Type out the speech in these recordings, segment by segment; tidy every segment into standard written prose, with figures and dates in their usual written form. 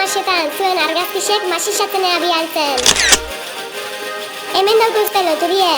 masetan zuen argazkixek masixatzenea bialtzen. Hemen dauko uste loturie.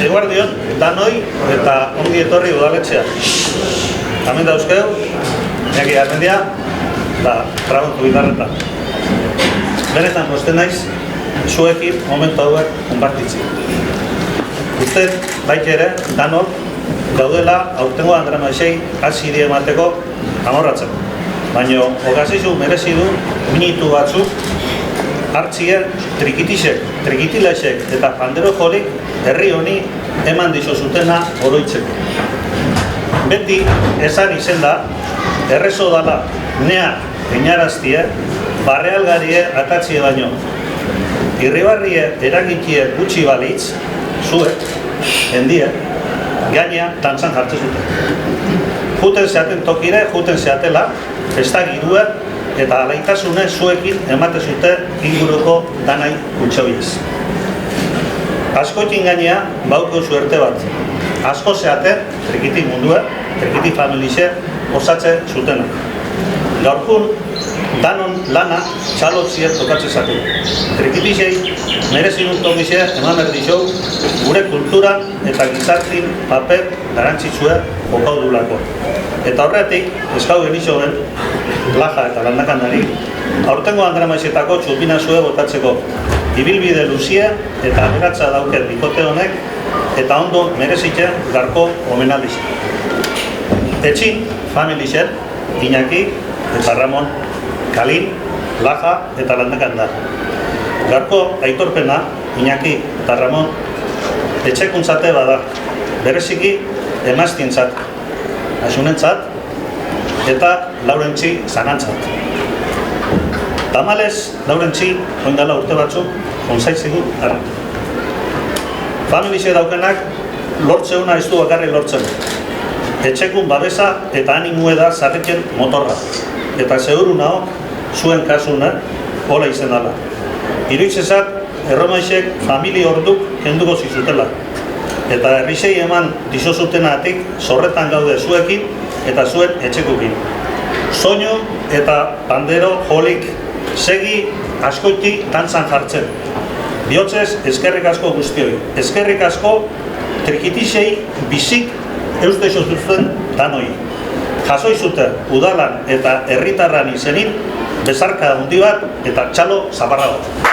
Eguardion, danoi eta ongi etorri udaletxea. Hemen dauzkeu, Iñaki Armendia, eta Trabantu Bidarreta. Benetan posten naiz, zuekin momentu hauek konpartitzi. Uste, baita ere, danok, gaudela aurtengo Andramexei hasi die emateko amorratzen. Baina, ogazizu merezi du minutu batzuk hartzie trikitilesek eta pandero jolik herri honi eman dizo zutena oroitzeko. Beti esan izen da, errezo dala nea einaraztie, barrealgarie atatzie baino. Irribarrie eragitie gutxi balitz, zuek, hendie, gaina dantzan jartzen zuten. Juten zeaten tokire, juten zeatela, ez da girue eta alaitasune zuekin emate zute inguruko danai kutxoiez. Askoekin gainea, bauko zuerte bat. Asko zeaten, trikiti mundue, trikiti familixe, osatze zutena. Gaurkun, danon lana txalotzie tokatze zatu. Trikitixei, merezin tokixe eman erdixou, gure kultura eta gizartin paper garantzitsue okaudulako. Eta horretik, eskau genixoen, Laja eta Landakandari, aurtengo Andramexetako txupina zue botatzeko. Ibilbide luzie eta aberatza dauket bikote honek eta ondo merezite garko omenaldize. Etxin, familixer, Iñaki eta Ramon, Kalin, Laja eta Landakanda. Garko aitorpena, Iñaki eta Ramon, etxekuntzate bada, bereziki emaztientzat, asunentzat eta Laurentzi zanantzat. Tamalez, Laurentzi, oindala urte batzuk, onzaitzigu gara. Familixe daukenak, lortzeuna ez du bakarri lortzen. Etxekun babesa eta animue da zarriken motorra. Eta seguru naho, zuen kasuna, hola izen dala. Iruitzezat, erromaixek famili orduk kenduko zizutela. Eta herrisei eman dizozutenatik zorretan gaude zuekin eta zuen etxekukin. Soinu eta pandero jolik segi askoiti dantzan jartzen. Bihotzez, eskerrik asko guztioi. Eskerrik asko trikitixei bizik euste izozuten danoi. Jasoizute udalan eta herritarran izenin bezarka handi bat eta txalo zaparra bat.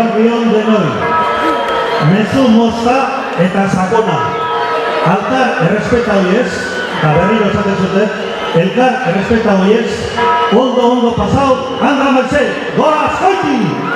Eguerdion denoi. Mezu mozta eta sakona. Alkar errespeta hoiez, eta berriro esaten zuten, elkar errespeta hoiez, ondo pasau, Andra Merced, gora Azkoiti!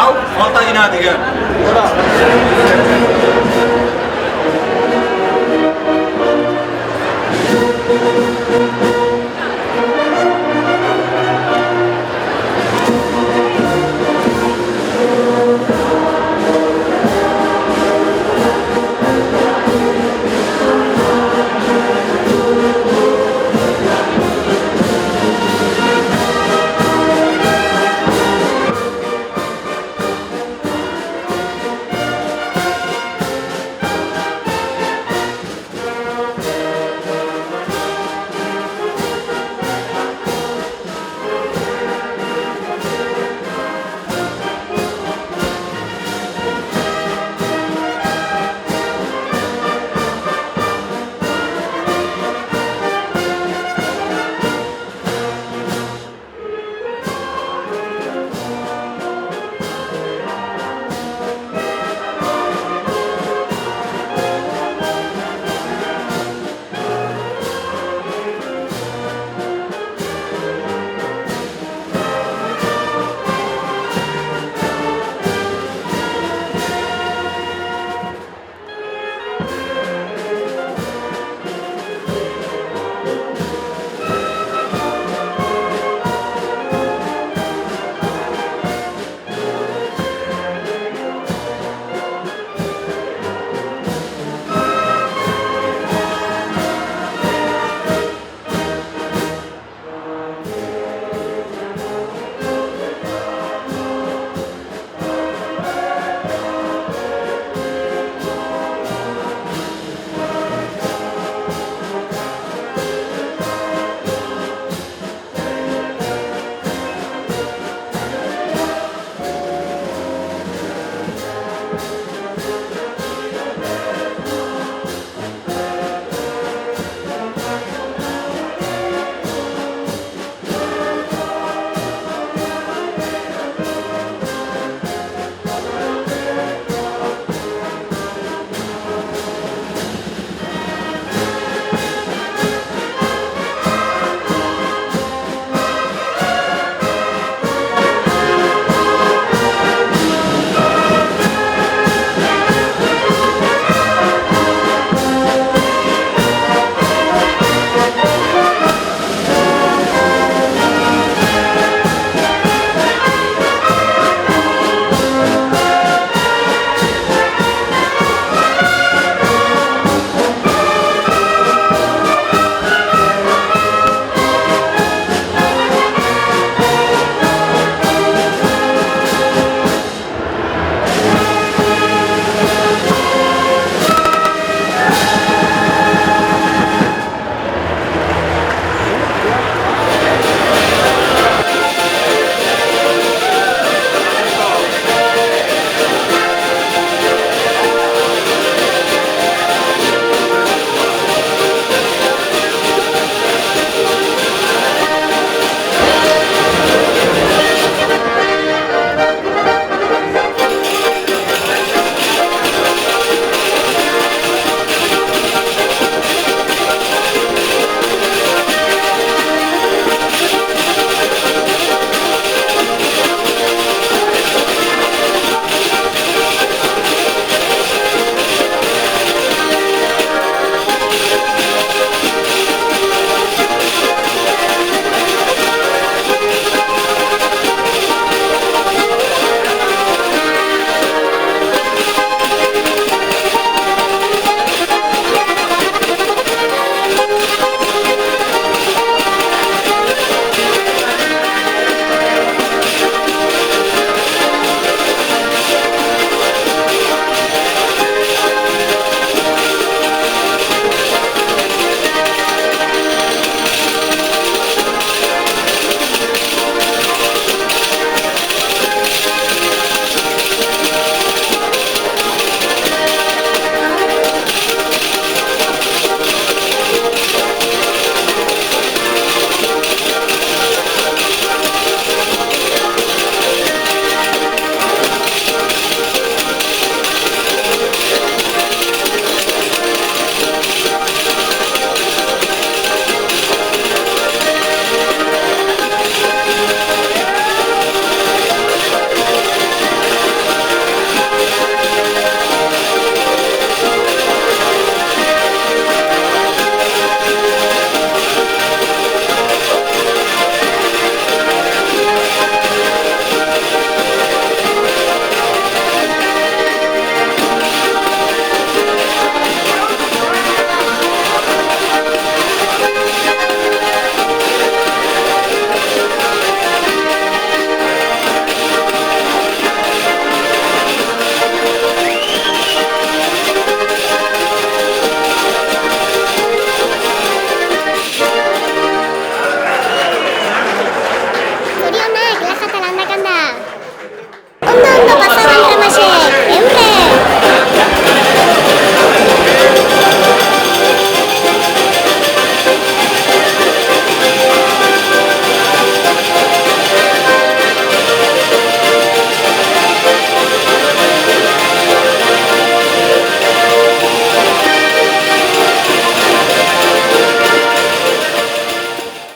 Hau, falta ginatik, Thank you.